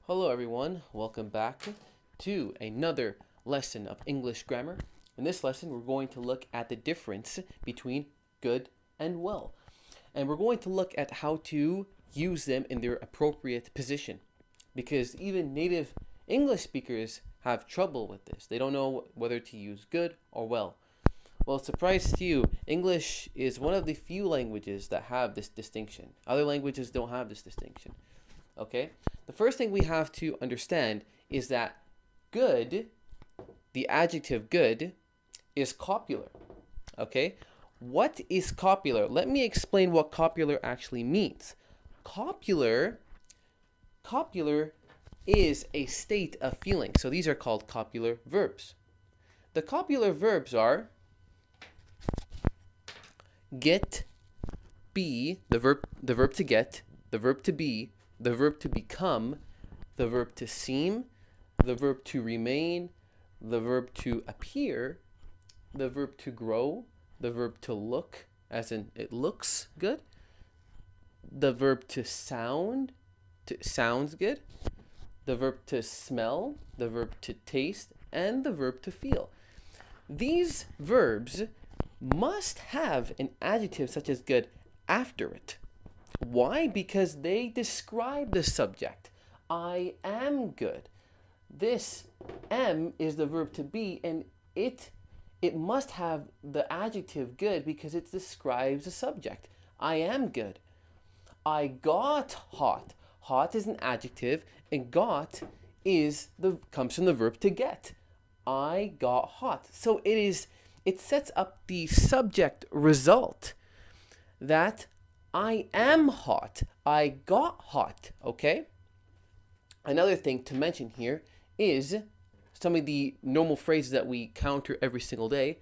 Hello everyone, welcome back to another lesson of English grammar. In this lesson, we're going to look at the difference between good and well. And we're going to look at how to use them in their appropriate position. Because even native English speakers have trouble with this. They don't know whether to use good or well. Well, surprise to you, English is one of the few languages that have this distinction. Other languages don't have this distinction. Okay? The first thing we have to understand is that good, the adjective good, is copular. Okay? What is copular? Let me explain what copular actually means. Copular is a state of feeling. So these are called copular verbs. The copular verbs are get, be, the verb to get, the verb to be, the verb to become, the verb to seem, the verb to remain, the verb to appear, the verb to grow, the verb to look, as in it looks good, the verb to sound, sounds good, the verb to smell, the verb to taste, and the verb to feel. These verbs must have an adjective such as good after it. Why? Because they describe the subject. I am good. This am is the verb to be, and it must have the adjective good because it describes the subject. I am good. I got hot. Hot is an adjective, and got comes from the verb to get. I got hot. So it sets up the subject result that I am hot. I got hot, okay? Another thing to mention here is some of the normal phrases that we counter every single day.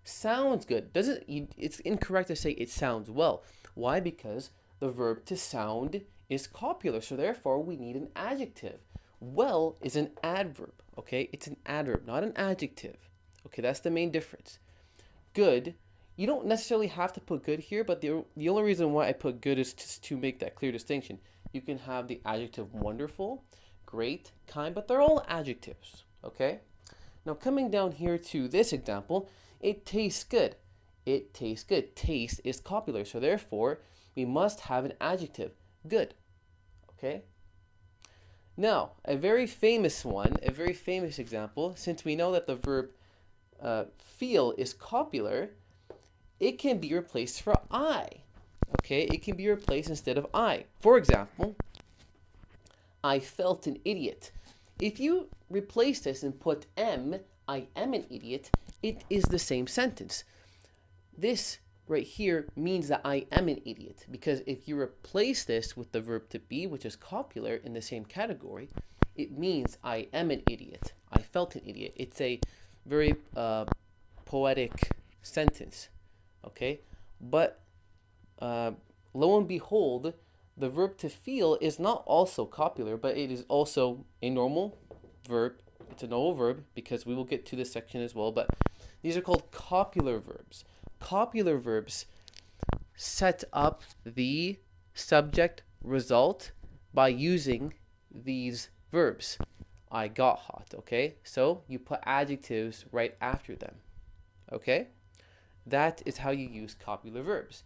Sounds good. It's incorrect to say it sounds well. Why? Because the verb to sound is copular, so therefore we need an adjective. Well is an adverb, okay? It's an adverb, not an adjective. Okay, that's the main difference. Good, you don't necessarily have to put good here, but the only reason why I put good is just to make that clear distinction. You can have the adjective wonderful, great, kind, but they're all adjectives, okay? Now coming down here to this example, it tastes good. It tastes good. Taste is copular, so therefore we must have an adjective, good, okay? Now, a very famous example, since we know that the verb feel is copular, it can be replaced for I. Okay, it can be replaced instead of I. For example, I felt an idiot. If you replace this and put am, I am an idiot, it is the same sentence. This right here means that I am an idiot, because if you replace this with the verb to be, which is copular in the same category, it means I am an idiot. I felt an idiot. It's a very poetic sentence. Okay, but lo and behold, the verb to feel is not also copular, but it is also a normal verb. It's a normal verb because we will get to this section as well, but these are called copular verbs. Copular verbs set up the subject result by using these verbs. I got hot, okay? So you put adjectives right after them, okay? That is how you use copular verbs,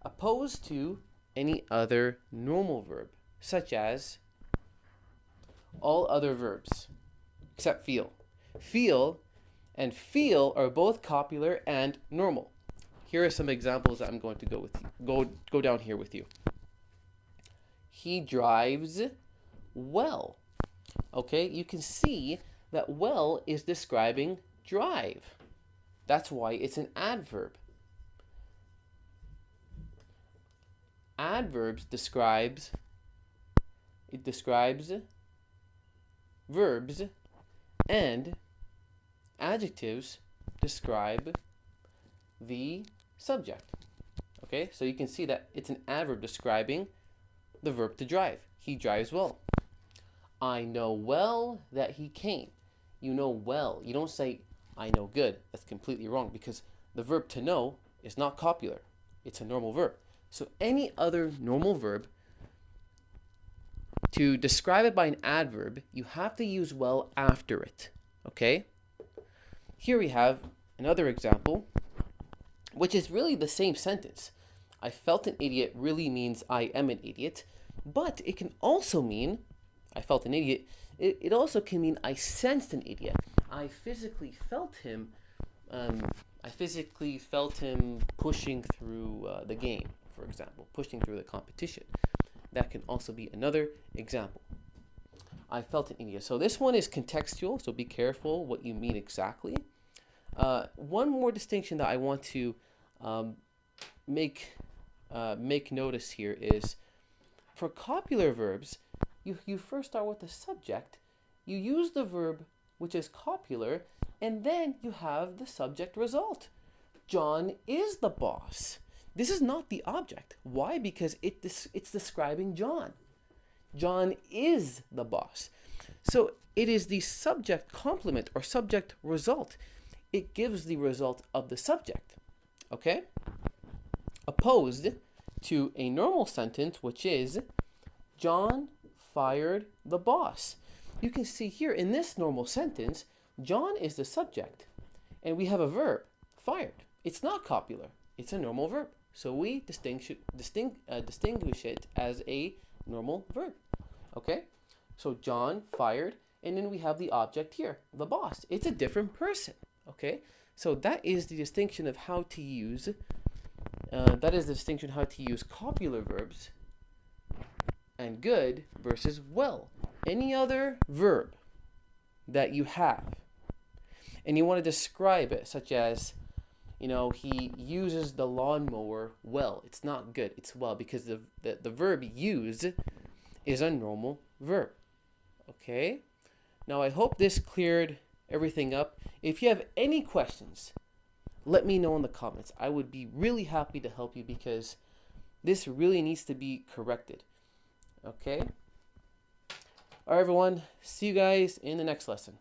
opposed to any other normal verb, such as all other verbs, except feel. Feel and feel are both copular and normal. Here are some examples that I'm going to go down here with you. He drives well. Okay, you can see that well is describing drive. That's why it's an adverb. Adverbs describes verbs, and adjectives describe the subject. Okay, so you can see that it's an adverb describing the verb to drive. He drives well. I know well that he came. You know well. You don't say I know good. That's completely wrong because the verb to know is not copular. It's a normal verb. So any other normal verb to describe it by an adverb, you have to use well after it. Okay? Here we have another example, which is really the same sentence. I felt an idiot really means I am an idiot, but it can also mean, I felt an idiot, it also can mean I sensed an idiot. I physically felt him pushing through the game, for example, pushing through the competition. That can also be another example. I felt an idiot. So this one is contextual, so be careful what you mean exactly. One more distinction that I want to make notice here is for copular verbs, you first start with the subject, you use the verb which is copular, and then you have the subject result. John is the boss. This is not the object. Why? Because it's describing John. John is the boss. So it is the subject complement or subject result. It gives the result of the subject. Okay? Opposed to a normal sentence, which is John fired the boss. You can see here in this normal sentence, John is the subject, and we have a verb, fired. It's not copular. It's a normal verb. So we distinguish it as a normal verb. Okay? So John fired, and then we have the object here, the boss. It's a different person. Okay? So that is the distinction of how to use copular verbs and good versus well. Any other verb that you have and you want to describe it, such as, he uses the lawnmower well. It's not good, it's well, because the verb use is a normal verb. Okay? Now I hope this cleared everything up. If you have any questions, let me know in the comments. I would be really happy to help you because this really needs to be corrected. Okay? All right, everyone. See you guys in the next lesson.